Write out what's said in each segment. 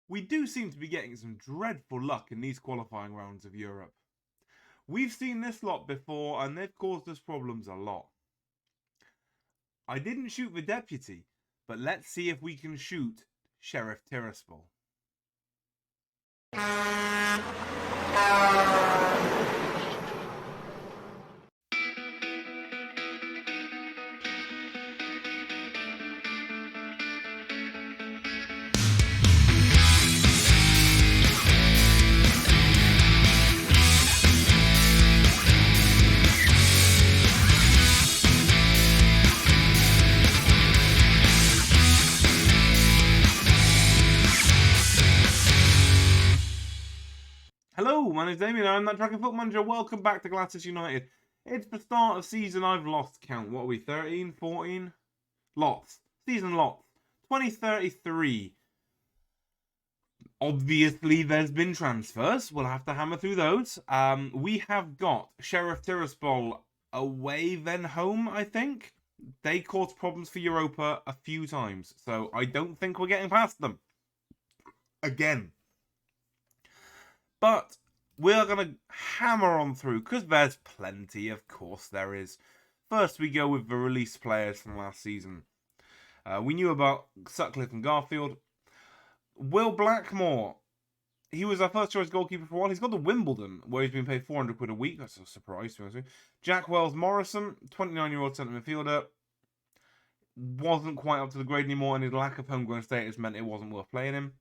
We do seem to be getting some dreadful luck in these qualifying rounds of Europe. We've seen this lot before and they've caused us problems a lot. I didn't shoot the deputy, but let's see if we can shoot Sheriff Tiraspol. Hello, my name's Damien, I'm that Dragon Foot Manager. Welcome back to Glasses United. It's the start of season. I've lost count. What are we, 13, 14? Lots. Season lots. 2033. Obviously, there's been transfers. We'll have to hammer through those. We have got Sheriff Tiraspol away, then home, I think. They caused problems for Europa a few times, so I don't think we're getting past them. Again. But we're going to hammer on through, because there's plenty, of course there is. First, we go with the released players from last season. We knew about Sutcliffe and Garfield. Will Blackmore, he was our first choice goalkeeper for a while. He's gone to Wimbledon, where he's been paid 400 quid a week. That's a surprise, to be honest with you. Jack Wells-Morrison, 29-year-old centre midfielder. Wasn't quite up to the grade anymore, and his lack of homegrown status meant it wasn't worth playing him.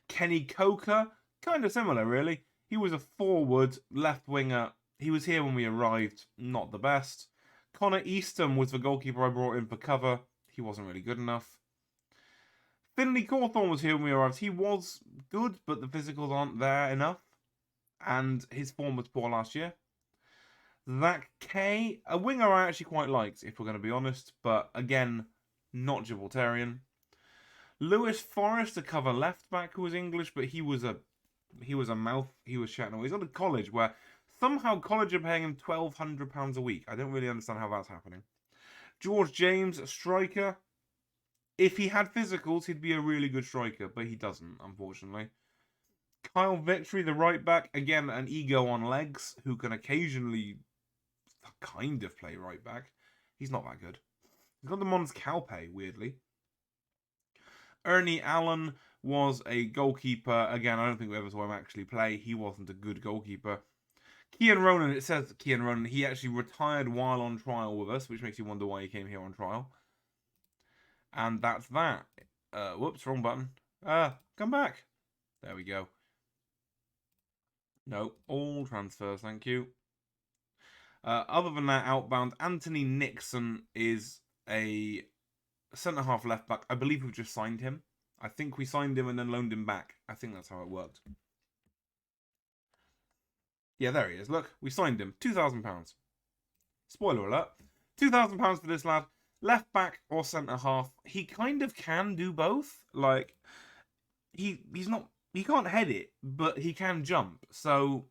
Kenny Coker, kind of similar, really. He was a forward, left winger. He was here when we arrived, not the best. Connor Eastham was the goalkeeper I brought in for cover. He wasn't really good enough. Finley Cawthorne was here when we arrived. He was good, but the physicals aren't there enough. And his form was poor last year. Zach Kay, a winger I actually quite liked, if we're going to be honest. But again, not Gibraltarian. Lewis Forrest, a cover left back who was English, but he was a mouth. He was chatting. He's on a college where somehow college are paying him £1,200 a week. I don't really understand how that's happening. George James, a striker. If he had physicals, he'd be a really good striker, but he doesn't, unfortunately. Kyle Victory, the right back, again, an ego on legs, who can occasionally kind of play right back. He's not that good. He's got the Mons Calpe, weirdly. Ernie Allen was a goalkeeper. Again, I don't think we ever saw him actually play. He wasn't a good goalkeeper. Kian Ronan, it says Kian Ronan, he actually retired while on trial with us, which makes you wonder why he came here on trial. And that's that. Whoops, wrong button. Come back. There we go. No, all transfers, thank you. Other than that, outbound, Anthony Nixon is a centre-half left-back. I believe we've just signed him. I think we signed him and then loaned him back. I think that's how it worked. Yeah, there he is. Look, we signed him. £2,000. Spoiler alert. £2,000 for this lad. Left back or centre half. He kind of can do both. Like, he can't head it, but he can jump. So,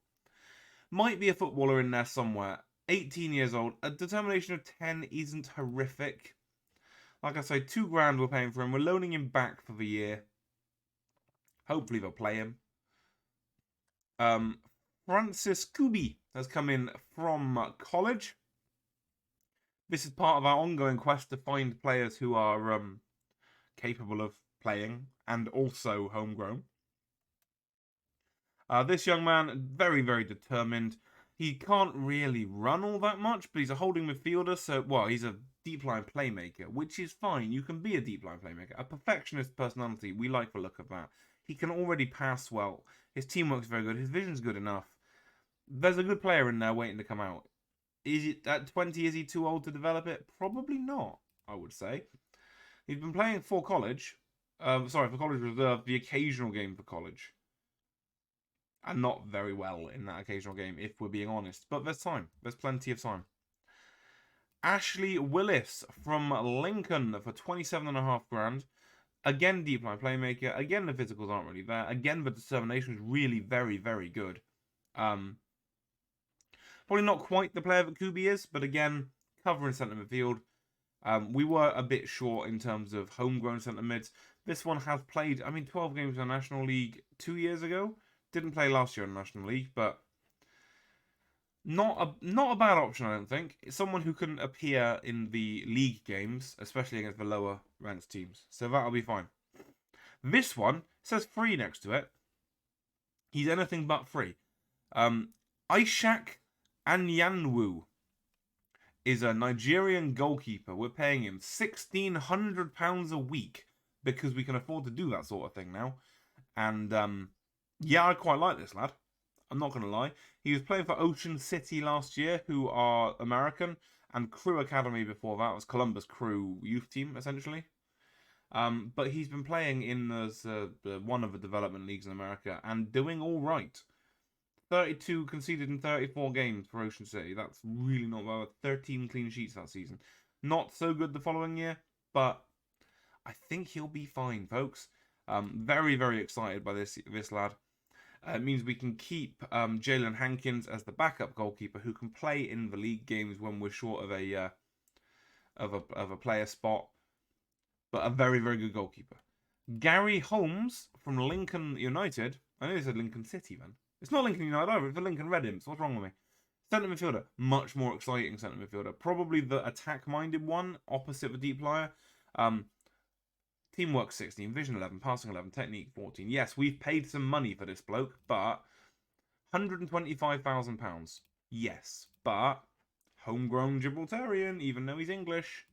might be a footballer in there somewhere. 18 years old. A determination of 10 isn't horrific. Like I say, £2,000 we're paying for him. We're loaning him back for the year. Hopefully they'll play him. Francis Kubi has come in from college. This is part of our ongoing quest to find players who are capable of playing and also homegrown. This young man, very, very determined. He can't really run all that much, but he's a holding midfielder. So, well, he's a deep line playmaker, which is fine. You can be a deep line playmaker. A perfectionist personality. We like the look of that. He can already pass well. His teamwork's very good. His vision's good enough. There's a good player in there waiting to come out. Is it at 20? Is he too old to develop it? Probably not, I would say. He's been playing for college. For college reserve, the occasional game for college. And not very well in that occasional game, if we're being honest. But there's time. There's plenty of time. Ashley Willis from Lincoln for £27,500. Again, deep line playmaker. Again, the physicals aren't really there. Again, the determination is really very, very good. Probably not quite the player that Kubi is, but again, covering centre midfield. We were a bit short in terms of homegrown centre mids. This one has played, 12 games in the National League 2 years ago. Didn't play last year in the National League, but not a bad option, I don't think. It's someone who can appear in the league games, especially against the lower ranked teams. So that'll be fine. This one says free next to it. He's anything but free. Ishak Anyanwu is a Nigerian goalkeeper. We're paying him £1,600 a week because we can afford to do that sort of thing now. And yeah, I quite like this lad. I'm not going to lie. He was playing for Ocean City last year, who are American, and Crew Academy before that was Columbus Crew youth team, essentially. But he's been playing in one of the development leagues in America and doing all right. 32 conceded in 34 games for Ocean City. That's really not bad. 13 clean sheets that season. Not so good the following year, but I think he'll be fine, folks. Very, very excited by this lad. It means we can keep Jalen Hankins as the backup goalkeeper who can play in the league games when we're short of a player spot. But a very, very good goalkeeper. Gary Holmes from Lincoln United. I know they said Lincoln City, man. It's not Lincoln United either. It's the Lincoln Red Imps. What's wrong with me? Centre midfielder. Much more exciting centre midfielder. Probably the attack-minded one, opposite the deep liar. Teamwork 16, vision 11, passing 11, technique 14. Yes, we've paid some money for this bloke, but £125,000. Yes, but homegrown Gibraltarian, even though he's English.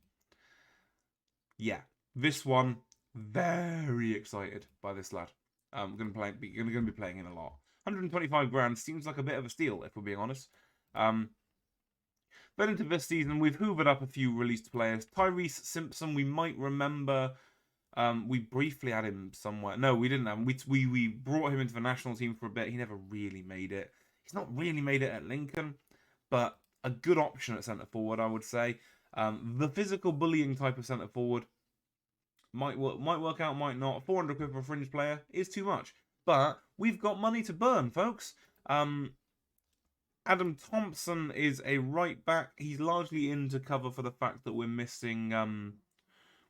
Yeah, this one, very excited by this lad. I'm going to be playing in a lot. 125 grand seems like a bit of a steal, if we're being honest. Then into this season, we've hoovered up a few released players. Tyrese Simpson, we might remember. We briefly had him somewhere. No, we didn't have him. We brought him into the national team for a bit. He never really made it. He's not really made it at Lincoln, but a good option at centre forward, I would say. The physical bullying type of centre forward might work out, might not. 400 quid for a fringe player is too much, but we've got money to burn, folks. Adam Thompson is a right back. He's largely in to cover for the fact that we're missing.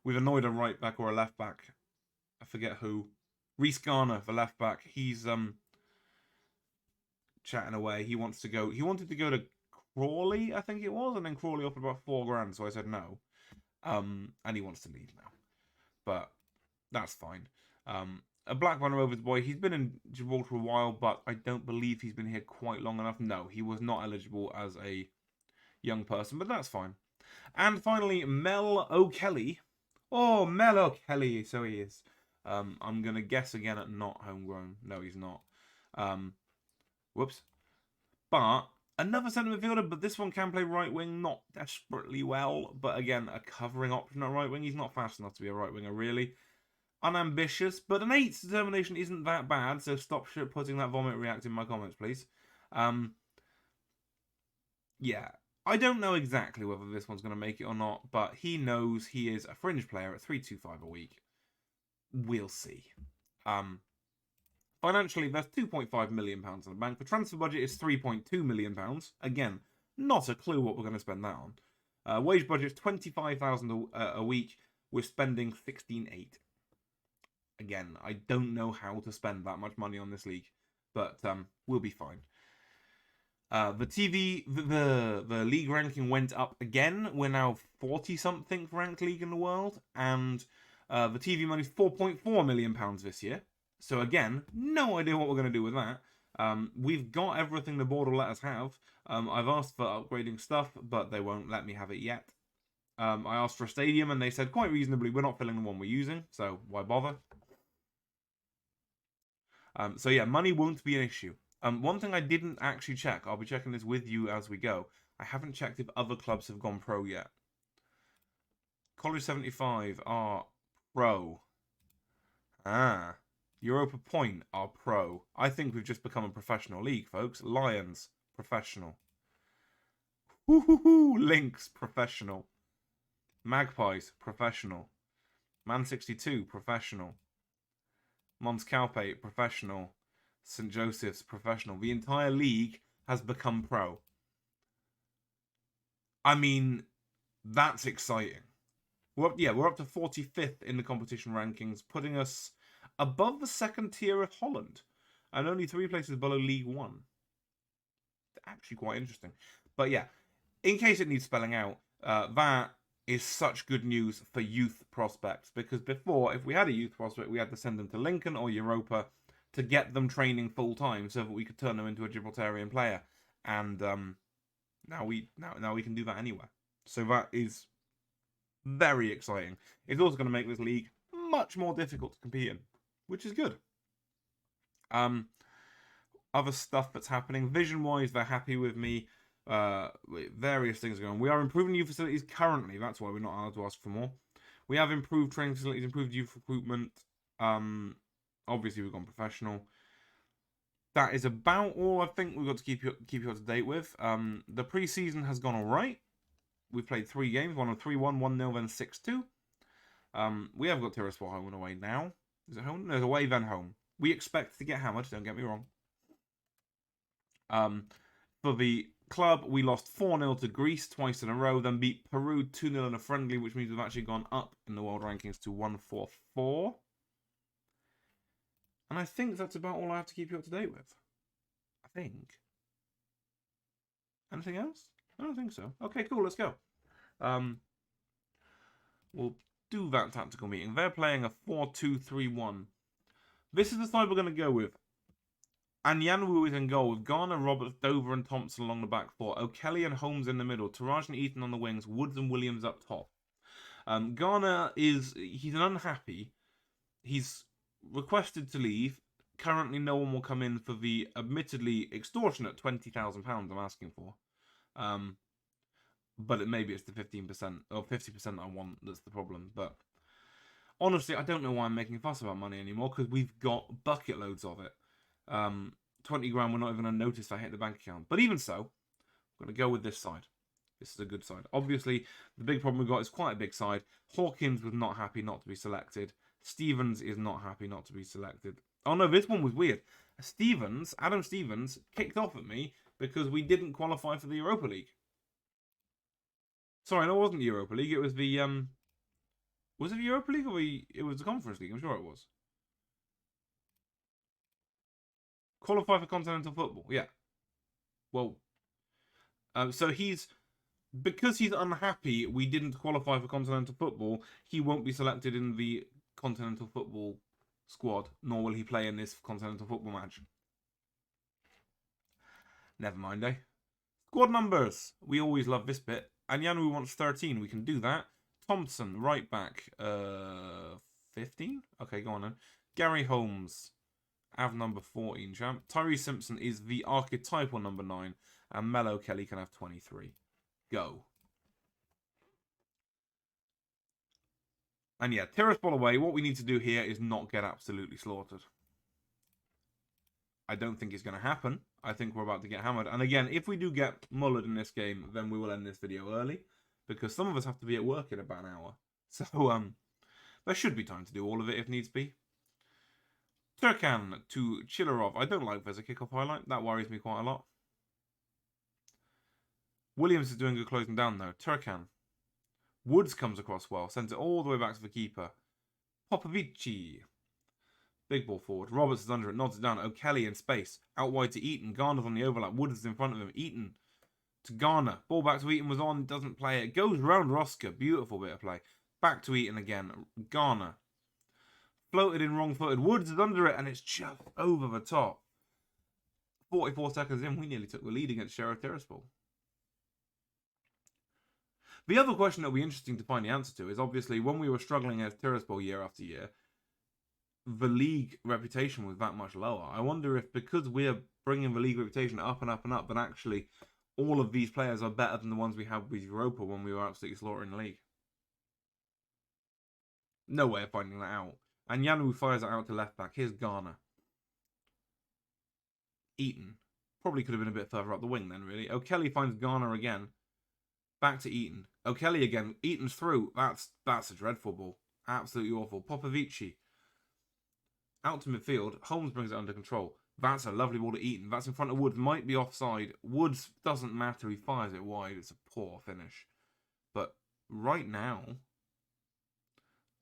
We've annoyed a right back or a left back. I forget who. Reece Garner, the left back. He's chatting away. He wanted to go to Crawley, I think it was, and then Crawley offered about 4 grand, so I said no. And he wants to leave now. But that's fine. A Blackburn Rovers boy. He's been in Gibraltar a while, but I don't believe he's been here quite long enough. No, he was not eligible as a young person, but that's fine. And finally, Mel O'Kelly. Oh, Mel O'Kelly, so he is. I'm going to guess again at not homegrown. No, he's not. Whoops. But another centre midfielder, but this one can play right wing, not desperately well. But again, a covering option at right wing. He's not fast enough to be a right winger, really. Unambitious, but an 8's determination isn't that bad, so stop putting that vomit react in my comments, please. Yeah. I don't know exactly whether this one's going to make it or not, but he knows he is a fringe player at 325 a week. We'll see. Financially, there's £2.5 million in the bank. The transfer budget is £3.2 million. Again, not a clue what we're going to spend that on. Wage budget is £25,000 a week. We're spending £16,800. Again, I don't know how to spend that much money on this league, but we'll be fine. The league ranking went up again. We're now 40-something ranked league in the world, and the TV money is £4.4 million this year. So again, no idea what we're going to do with that. We've got everything the board will let us have. I've asked for upgrading stuff, but they won't let me have it yet. I asked for a stadium, and they said quite reasonably, we're not filling the one we're using, so why bother? So yeah, money won't be an issue. One thing I didn't actually check, I'll be checking this with you as we go. I haven't checked if other clubs have gone pro yet. College 75 are pro. Europa Point are pro. I think we've just become a professional league, folks. Lions, professional. Lynx, professional. Magpies, professional. Man 62, professional. Mons Calpe, professional. St. Joseph's, professional. The entire league has become pro. I mean, that's exciting. we're up to 45th in the competition rankings, putting us above the second tier of Holland, and only 3 places below League One. Actually, quite interesting. But yeah, in case it needs spelling out, that is such good news for youth prospects, because before, if we had a youth prospect, we had to send them to Lincoln or Europa to get them training full time, so that we could turn them into a Gibraltarian player. And now we can do that anywhere. So that is very exciting. It's also going to make this league much more difficult to compete in, which is good. Other stuff that's happening. Vision-wise, they're happy with me. Various things going on. We are improving new facilities currently. That's why we're not allowed to ask for more. We have improved training facilities, improved youth recruitment. Obviously, we've gone professional. That is about all I think we've got to keep you up to date with. The preseason has gone all right. We've played 3 games. One on 3-1, 1-0, then 6-2. We have got Tiraspol home and away now. Is it home? No, it's away then home. We expect to get hammered. Don't get me wrong. For the club, we lost 4-0 to Greece twice in a row, then beat Peru 2-0 in a friendly, which means we've actually gone up in the world rankings to 144. And I think that's about all I have to keep you up to date with. I think. Anything else? I don't think so. Okay, cool, let's go. We'll do that tactical meeting. They're playing a 4-2-3-1. This is the side we're going to go with. Anyanwu is in goal with Garner, Roberts, Dover and Thompson along the back 4. O'Kelly and Holmes in the middle. Taraj and Eaton on the wings. Woods and Williams up top. Garner he's an unhappy. He's requested to leave. Currently no one will come in for the admittedly extortionate £20,000 I'm asking for. But maybe it's the 15% or 50% I want that's the problem. But honestly, I don't know why I'm making a fuss about money anymore, because we've got bucket loads of it. 20 grand, we're not even going to notice if I hit the bank account. But even so, I'm going to go with this side. This is a good side. Obviously, the big problem we've got is quite a big side. Hawkins was not happy not to be selected. Stevens is not happy not to be selected. Oh no, this one was weird. Adam Stevens, kicked off at me because we didn't qualify for the Europa League. Sorry, no, it wasn't the Europa League. It was the was it the Europa League or it was the Conference League? I'm sure it was. Qualify for continental football, yeah. Well, so because he's unhappy we didn't qualify for continental football, he won't be selected in the continental football squad, nor will he play in this continental football match. Never mind, eh? Squad numbers. We always love this bit. Anyanu wants 13. We can do that. Thompson, right back. 15? Okay, go on then. Gary Holmes. Have number 14, champ. Tyree Simpson is the archetypal number 9. And Mello Kelly can have 23. Go. And yeah, Tiraspol away. What we need to do here is not get absolutely slaughtered. I don't think it's going to happen. I think we're about to get hammered. And again, if we do get mullered in this game, then we will end this video early, because some of us have to be at work in about an hour. So, there should be time to do all of it if needs be. Turkan to Chilarov. I don't like there's a kickoff highlight. That worries me quite a lot. Williams is doing good closing down, though. Turkan. Woods comes across well. Sends it all the way back to the keeper. Popovici. Big ball forward. Roberts is under it. Nods it down. O'Kelly in space. Out wide to Eaton. Garner's on the overlap. Woods is in front of him. Eaton to Garner. Ball back to Eaton. Was on. Doesn't play it. Goes round Roska. Beautiful bit of play. Back to Eaton again. Garner. Floated in wrong-footed. Woods is under it. And it's just over the top. 44 seconds in. We nearly took the lead against Sheriff Tiraspol. The other question that will be interesting to find the answer to is obviously when we were struggling against Tiraspol year after year, the league reputation was that much lower. I wonder if because we're bringing the league reputation up and up and up, but actually all of these players are better than the ones we had with Europa when we were absolutely slaughtering the league. No way of finding that out. And Yanu fires it out to left back. Here's Garner. Eaton. Probably could have been a bit further up the wing then, really. O'Kelly finds Garner again. Back to Eaton. O'Kelly again. Eaton's through. That's a dreadful ball. Absolutely awful. Popovici. Out to midfield. Holmes brings it under control. That's a lovely ball to Eaton. That's in front of Woods. Might be offside. Woods doesn't matter. He fires it wide. It's a poor finish. But right now,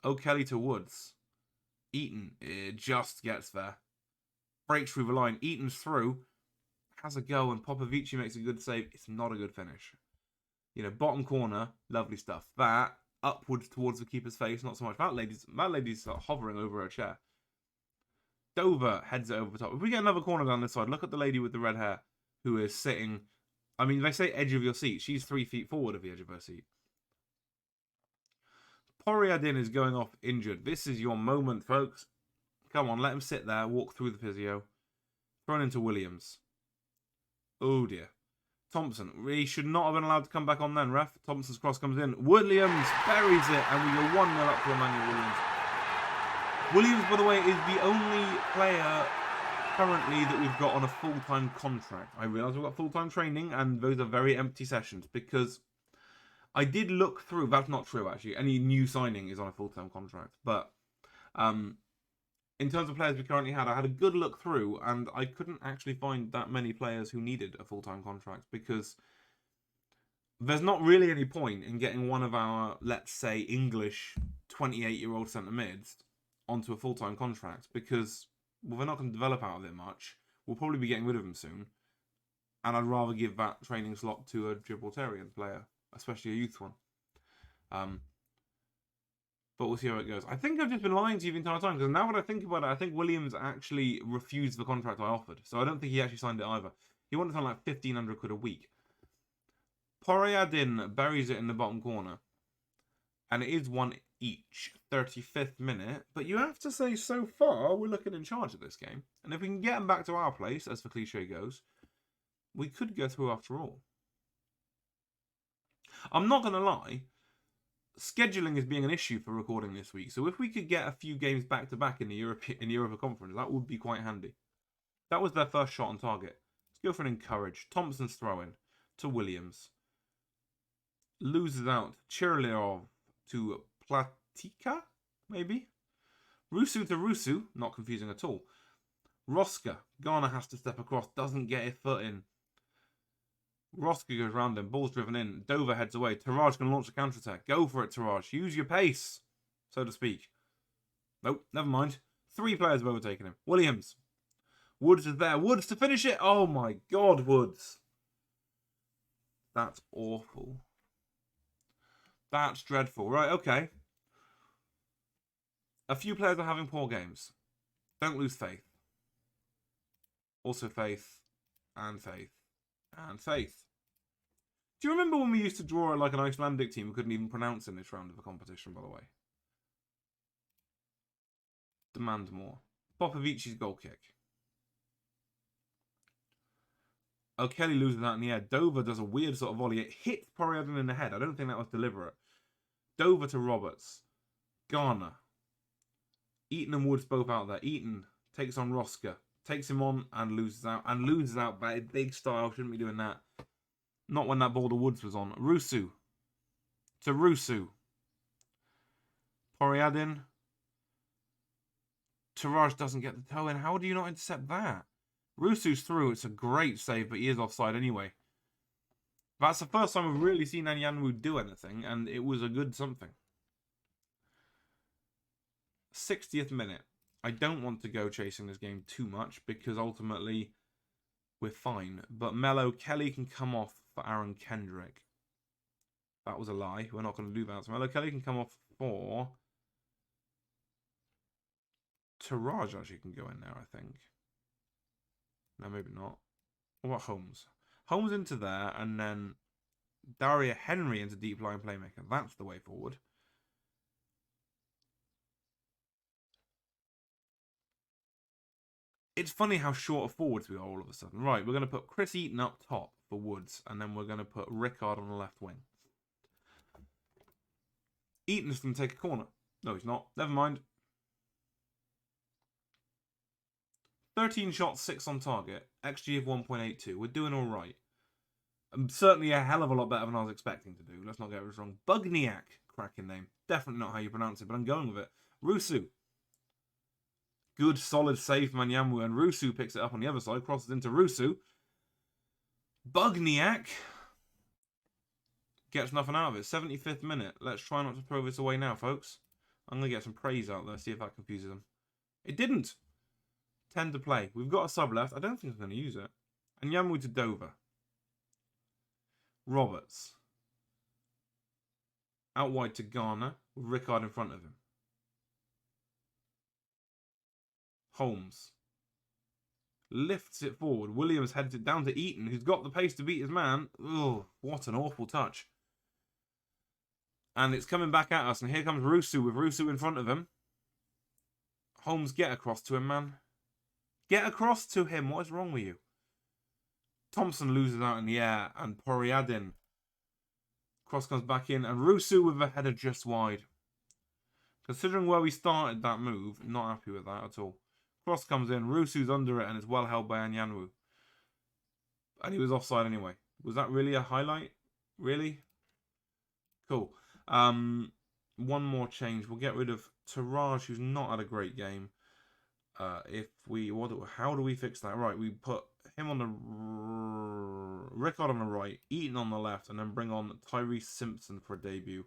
O'Kelly to Woods. Eaton, it just gets there. Breaks through the line. Eaton's through. Has a go, and Popovici makes a good save. It's not a good finish. You know, bottom corner, lovely stuff. That, upwards towards the keeper's face, not so much. That lady's hovering over her chair. Dover heads it over the top. If we get another corner down this side, look at the lady with the red hair who is sitting. I mean, they say edge of your seat. She's 3 feet forward of the edge of her seat. Poriadin is going off injured. This is your moment, folks. Come on, let him sit there, walk through the physio. Thrown into Williams. Oh dear. Thompson. He should not have been allowed to come back on then, ref. Thompson's cross comes in. Williams buries it, and we go 1-0 up to Emmanuel Williams. Williams, by the way, is the only player currently that we've got on a full-time contract. I realise we've got full-time training, and those are very empty sessions, because I did look through. That's not true, actually. Any new signing is on a full-time contract. But in terms of players we currently had, I had a good look through, and I couldn't actually find that many players who needed a full-time contract, because there's not really any point in getting one of our, let's say, English 28-year-old centre mids onto a full-time contract, because, well, they're not going to develop out of it much. We'll probably be getting rid of them soon, and I'd rather give that training slot to a Gibraltarian player, especially a youth one. But we'll see how it goes. I think I've just been lying to you the entire time, because now that I think about it, I think Williams actually refused the contract I offered. So I don't think he actually signed it either. He wanted something like 1,500 quid a week. Poriadin buries it in the bottom corner. And it is 1 each. 35th minute. But you have to say, so far, we're looking in charge of this game. And if we can get them back to our place, as the cliche goes, we could go through after all. I'm not going to lie. Scheduling is being an issue for recording this week. So if we could get a few games back-to-back in the Europa Conference, that would be quite handy. That was their first shot on target. Let's go for an encourage. Thompson's throw-in to Williams. Loses out. Chirliov to Platica, maybe? Rusu to Rusu. Not confusing at all. Roska. Garner has to step across. Doesn't get his foot in. Roska goes round him. Ball's driven in. Dover heads away. Taraj can launch a counter-attack. Go for it, Taraj. Use your pace, so to speak. Nope, never mind. 3 players have overtaken him. Williams. Woods is there. Woods to finish it. Oh my God, Woods. That's awful. That's dreadful. Right, okay. A few players are having poor games. Don't lose faith. Also faith. And faith. And faith. Do you remember when we used to draw like an Icelandic team we couldn't even pronounce in this round of the competition, by the way? Demand more. Popovici's goal kick. O'Kelly loses that in the air. Dover does a weird sort of volley. It hits Poriadin in the head. I don't think that was deliberate. Dover to Roberts. Garner. Eaton and Woods both out there. Eaton takes on Roska. Takes him on and loses out. And loses out by big style. Shouldn't be doing that. Not when that ball to Woods was on. Rusu. To Rusu. Poriadin. Taraj doesn't get the toe in. How do you not intercept that? Rusu's through. It's a great save, but he is offside anyway. That's the first time we've really seen Anyanwu do anything, and it was a good something. 60th minute. I don't want to go chasing this game too much, because ultimately we're fine. But Mello Kelly can come off for Aaron Kendrick. That was a lie. We're not going to do that. So Mello Kelly can come off for... Taraj actually can go in there, I think. No, maybe not. What about Holmes? Holmes into there, and then Daria Henry into deep line playmaker. That's the way forward. It's funny how short of forwards we are all of a sudden. Right, we're going to put Chris Eaton up top for Woods, and then we're going to put Rickard on the left wing. Eaton's going to take a corner. No, he's not. Never mind. 13 shots, 6 on target. XG of 1.82. We're doing all right. Certainly a hell of a lot better than I was expecting to do. Let's not get it wrong. Bugniak. Cracking name. Definitely not how you pronounce it, but I'm going with it. Rusu. Good, solid save from Anyanwu, and Rusu picks it up on the other side. Crosses into Rusu. Bugniak. Gets nothing out of it. 75th minute. Let's try not to throw this away now, folks. I'm going to get some praise out there, see if that confuses them. It didn't. 10 to play. We've got a sub left. I don't think I'm going to use it. And Yamu to Dover. Roberts. Out wide to Garner, with Rickard in front of him. Holmes. Lifts it forward. Williams heads it down to Eaton, who's got the pace to beat his man. Oh, what an awful touch. And it's coming back at us, and here comes Rusu, with Rusu in front of him. Holmes, get across to him, man. Get across to him. What is wrong with you? Thompson loses out in the air, and Poriadin. Cross comes back in, and Rusu with a header just wide. Considering where we started that move, not happy with that at all. Cross comes in, Rusu's under it, and it's well held by Anyanwu. And he was offside anyway. Was that really a highlight? Really? Cool. One more change. We'll get rid of Taraj, who's not had a great game. How do we fix that? Right, we put him on the Rickard on the right, Eaton on the left, and then bring on Tyrese Simpson for a debut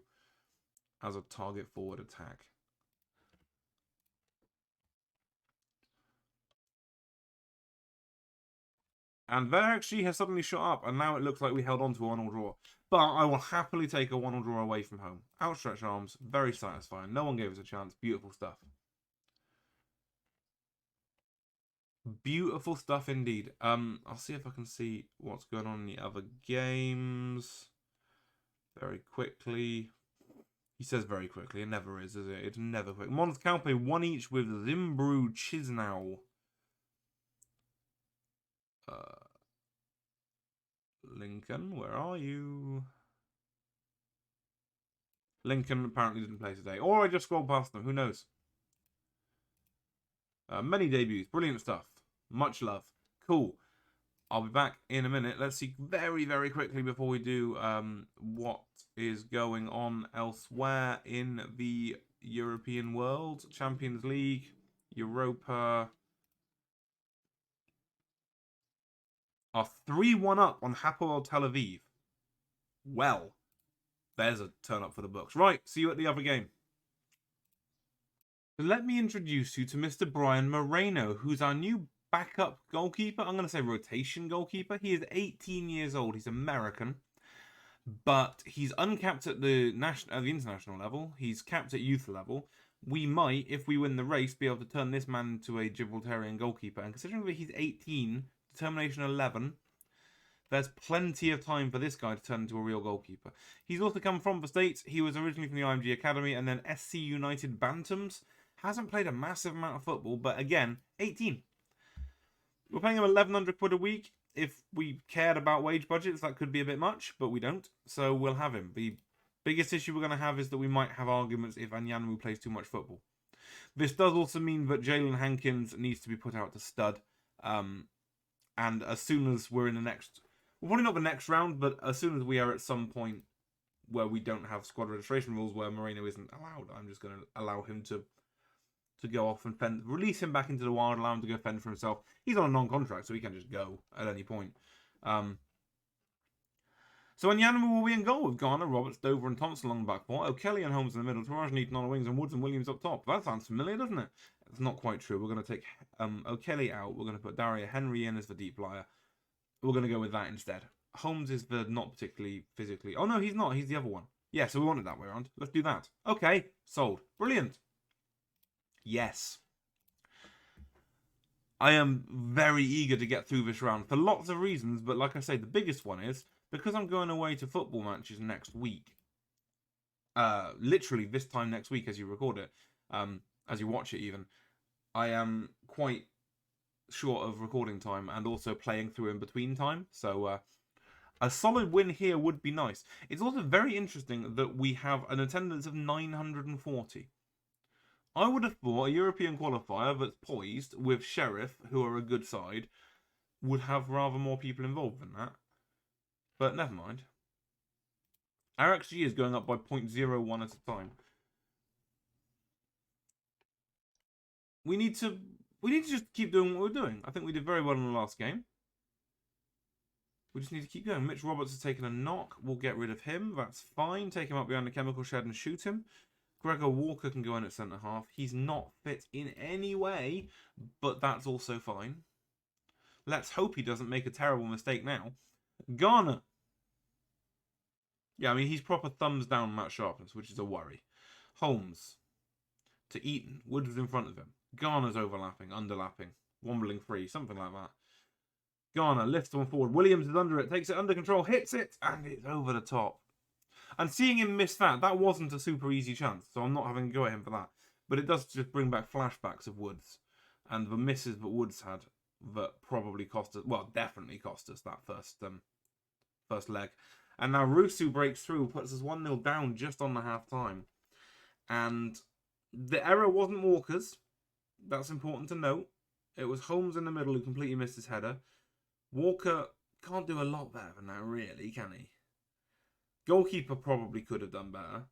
as a target forward attack. And their XG has suddenly shot up, and now it looks like we held on to a 1-1 draw. But I will happily take a 1-1 draw away from home. Outstretched arms, very satisfying. No one gave us a chance. Beautiful stuff. Beautiful stuff indeed. I'll see if I can see what's going on in the other games. Very quickly. He says very quickly. It never is it? It's never quick. Mons Calpe 1 each with Zimbru Chisnau. Lincoln, where are you? Lincoln apparently didn't play today. Or I just scrolled past them. Who knows? Many debuts. Brilliant stuff. Much love. Cool. I'll be back in a minute. Let's see very, very quickly before we do what is going on elsewhere in the European world. Champions League, Europa. Are 3-1 up on Hapoel Tel Aviv. Well, there's a turn up for the books. Right, see you at the other game. Let me introduce you to Mr. Brian Moreno, who's our new backup goalkeeper. I'm going to say rotation goalkeeper. He is 18 years old. He's American, but he's uncapped at the international level. He's capped at youth level. We might, if we win the race, be able to turn this man into a Gibraltarian goalkeeper. And considering that he's 18... Determination 11. There's plenty of time for this guy to turn into a real goalkeeper. He's also come from the States. He was originally from the IMG Academy and then SC United Bantams. Hasn't played a massive amount of football, but again, 18. We're paying him 1,100 quid a week. If we cared about wage budgets, that could be a bit much, but we don't. So we'll have him. The biggest issue we're going to have is that we might have arguments if Anyanwu plays too much football. This does also mean that Jalen Hankins needs to be put out to stud. And as soon as we're in the next... Well, probably not the next round, but as soon as we are at some point where we don't have squad registration rules where Moreno isn't allowed, I'm just going to allow him to go off and fend. Release him back into the wild, allow him to go fend for himself. He's on a non-contract, so he can just go at any point. So Anyanwu will be in goal with Garner, Roberts, Dover and Thompson along the back four. O'Kelly and Holmes in the middle. Taraj and Eaton on the wings and Woods and Williams up top. That sounds familiar, doesn't it? It's not quite true. We're going to take O'Kelly out. We're going to put Daria Henry in as the deep liar. We're going to go with that instead. Holmes is the not particularly physically... Oh, no, he's not. He's the other one. Yeah, so we want it that way around. Let's do that. Okay, sold. Brilliant. Yes. I am very eager to get through this round for lots of reasons, but like I say, the biggest one is because I'm going away to football matches next week. Literally this time next week as you record it, as you watch it even. I am quite short of recording time and also playing through in between time, so a solid win here would be nice. It's also very interesting that we have an attendance of 940. I would have thought a European qualifier that's poised with Sheriff, who are a good side, would have rather more people involved than that. But never mind. Our XG is going up by 0.01 at a time. We need to just keep doing what we're doing. I think we did very well in the last game. We just need to keep going. Mitch Roberts has taken a knock. We'll get rid of him. That's fine. Take him up behind the chemical shed and shoot him. Gregor Walker can go in at centre-half. He's not fit in any way, but that's also fine. Let's hope he doesn't make a terrible mistake now. Garner. Yeah, I mean, he's proper thumbs down match sharpness, which is a worry. Holmes to Eaton. Woods is in front of him. Garner's overlapping, underlapping, wombling free, something like that. Garner lifts one forward. Williams is under it, takes it under control, hits it, and it's over the top. And seeing him miss that wasn't a super easy chance, so I'm not having to go at him for that. But it does just bring back flashbacks of Woods and the misses that Woods had that probably cost us, well, definitely cost us that first leg. And now Rusu breaks through, puts us 1-0 down just on the half-time. And the error wasn't Walker's. That's important to note. It was Holmes in the middle who completely missed his header. Walker can't do a lot better than that, really, can he? Goalkeeper probably could have done better.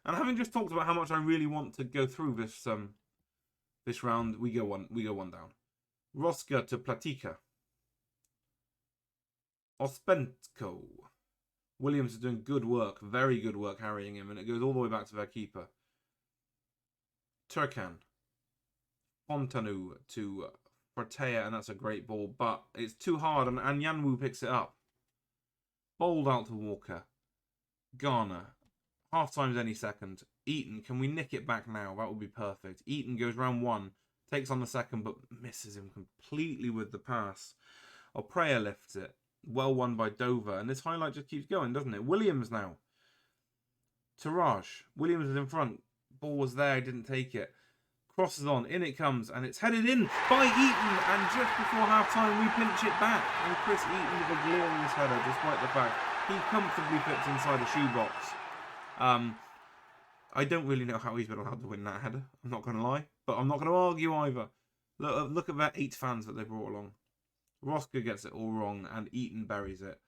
And having just talked about how much I really want to go through this round, we go one down. Rosca to Platica. Ospentko. Williams is doing good work, very good work harrying him, and it goes all the way back to their keeper. Turkan. Fontanu to Fortea, and that's a great ball, but it's too hard, and Anyanwu picks it up. Bowled out to Walker. Garner. Half time's any second. Eaton, can we nick it back now? That would be perfect. Eaton goes round one, takes on the second, but misses him completely with the pass. Oprea lifts it. Well won by Dover, and this highlight just keeps going, doesn't it? Williams now. Taraj. Williams is in front. Ball was there, didn't take it. Crosses on, in it comes, and it's headed in by Eaton, and just before half-time we pinch it back. And Chris Eaton with a glorious header, despite the fact he comfortably fits inside a shoebox. I don't really know how he's been allowed to win that header, I'm not going to lie, but I'm not going to argue either. Look at that 8 fans that they brought along. Rosca gets it all wrong, and Eaton buries it.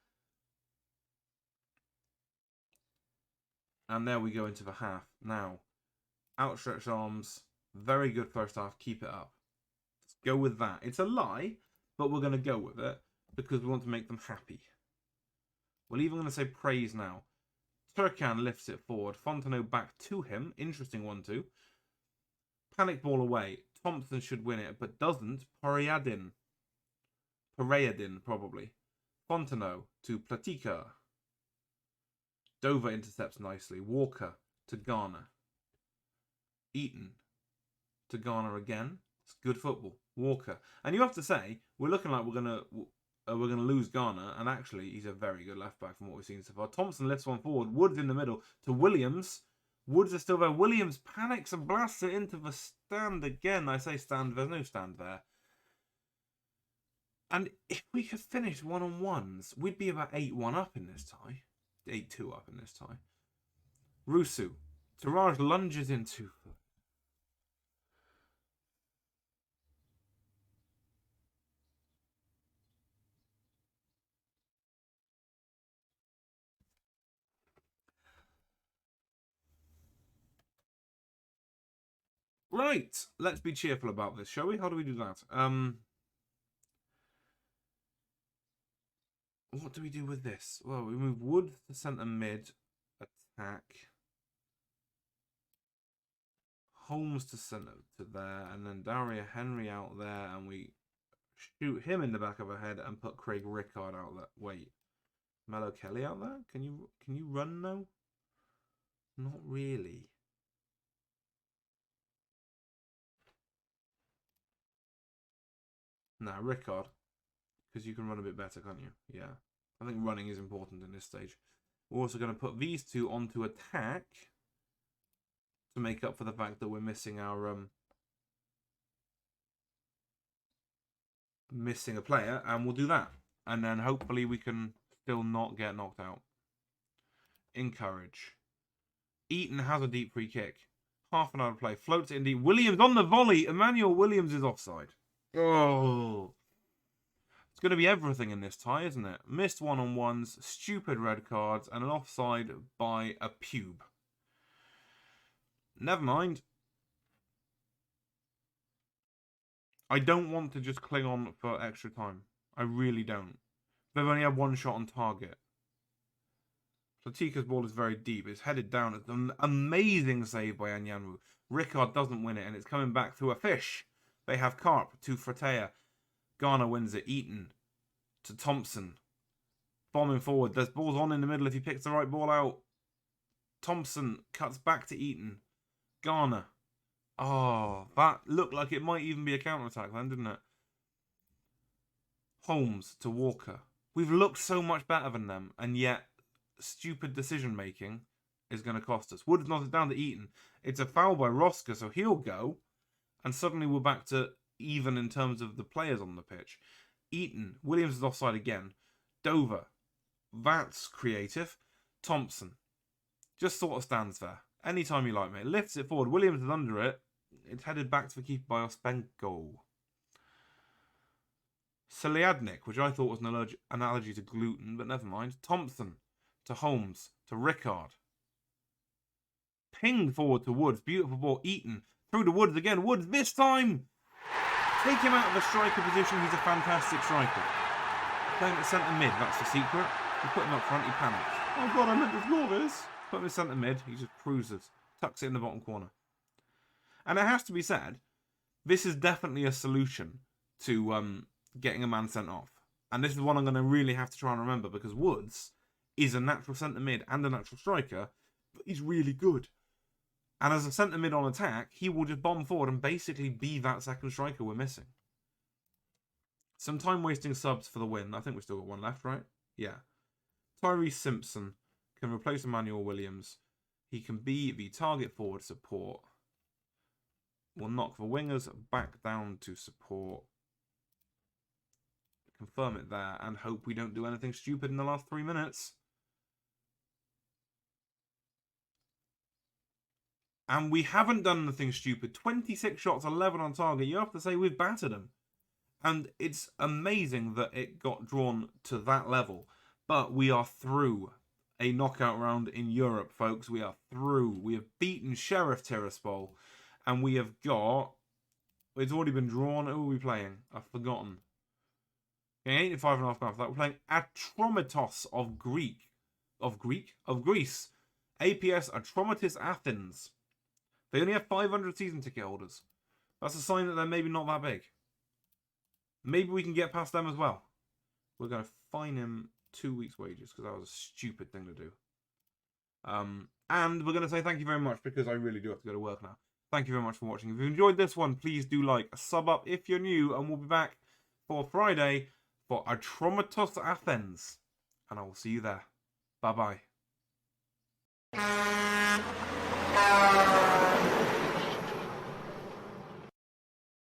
And there we go into the half. Now, outstretched arms, very good first half, keep it up. Let's go with that. It's a lie, but we're going to go with it, because we want to make them happy. We're even going to say praise now. Turkan lifts it forward, Fontenot back to him, interesting 1-2. Panic ball away, Thompson should win it, but doesn't. Pereadin, probably. Fontenot to Platica. Dover intercepts nicely. Walker to Garner. Eaton to Garner again. It's good football. Walker. And you have to say, we're looking like we're gonna lose Garner, and actually he's a very good left back from what we've seen so far. Thompson lifts one forward. Woods in the middle to Williams. Woods is still there. Williams panics and blasts it into the stand again. I say stand, there's no stand there. And if we could finish 1-on-1s, we'd be about 8-1 up in this tie. 8-2 up in this tie. Rusu. Taraj lunges into. Right. Let's be cheerful about this, shall we? How do we do that? What do we do with this? Well, we move Wood to centre mid. Attack. Holmes to centre to there. And then Daria Henry out there. And we shoot him in the back of the head and put Craig Rickard out there. Wait. Mello Kelly out there? Can you run now? Not really. Nah, Rickard. Because you can run a bit better, can't you? Yeah. I think running is important in this stage. We're also going to put these two onto attack to make up for the fact that we're missing our missing a player, and we'll do that. And then hopefully we can still not get knocked out. Encourage. Eaton has a deep free kick. Half an hour to play. Floats it in deep. Williams on the volley. Emmanuel Williams is offside. Oh. It's going to be everything in this tie, isn't it? Missed 1-on-1s, stupid red cards, and an offside by a pube. Never mind. I don't want to just cling on for extra time. I really don't. They've only had one shot on target. Latika's ball is very deep. It's headed down. It's an amazing save by Anyanwu. Rickard doesn't win it, and it's coming back through a fish. They have Carp to Fratea. Garner wins it. Eaton to Thompson. Bombing forward. There's balls on in the middle if he picks the right ball out. Thompson cuts back to Eaton. Garner. Oh, that looked like it might even be a counter-attack then, didn't it? Holmes to Walker. We've looked so much better than them, and yet stupid decision-making is going to cost us. Wood's knotted down to Eaton. It's a foul by Roska, so he'll go. And suddenly we're back to even in terms of the players on the pitch. Eaton. Williams is offside again. Dover. That's creative. Thompson. Just sort of stands there. Anytime you like, mate. Lifts it forward. Williams is under it. It's headed back to the keeper by Ospenko. Seliadnik, which I thought was an analogy to gluten, but never mind. Thompson to Holmes to Rickard. Pinged forward to Woods. Beautiful ball. Eaton through to Woods again. Woods this time. Take him out of the striker position. He's a fantastic striker. Playing at centre mid. That's the secret. You put him up front. He panics. Oh God, I meant to score this. Put him in centre mid. He just cruises. Tucks it in the bottom corner. And it has to be said, this is definitely a solution to getting a man sent off. And this is one I'm going to really have to try and remember, because Woods is a natural centre mid and a natural striker, but he's really good. And as a centre mid on attack, he will just bomb forward and basically be that second striker we're missing. Some time wasting subs for the win. I think we've still got one left, right? Yeah. Tyrese Simpson can replace Emmanuel Williams. He can be the target forward support. We'll knock the wingers back down to support. Confirm it there and hope we don't do anything stupid in the last 3 minutes. And we haven't done anything stupid. 26 shots, 11 on target. You have to say we've battered them. And it's amazing that it got drawn to that level. But we are through a knockout round in Europe, folks. We are through. We have beaten Sheriff Tiraspol. And we have got... It's already been drawn. Who are we playing? I've forgotten. Okay, 85.5 for that. We're playing Atromitos of Greece. APS Atromitos Athens. They only have 500 season ticket holders. That's a sign that they're maybe not that big. Maybe we can get past them as well. We're going to fine him 2 weeks' wages because that was a stupid thing to do. And we're going to say thank you very much because I really do have to go to work now. Thank you very much for watching. If you enjoyed this one, please do like, sub up if you're new, and we'll be back for Friday for Atromitos Athens. And I will see you there. Bye-bye.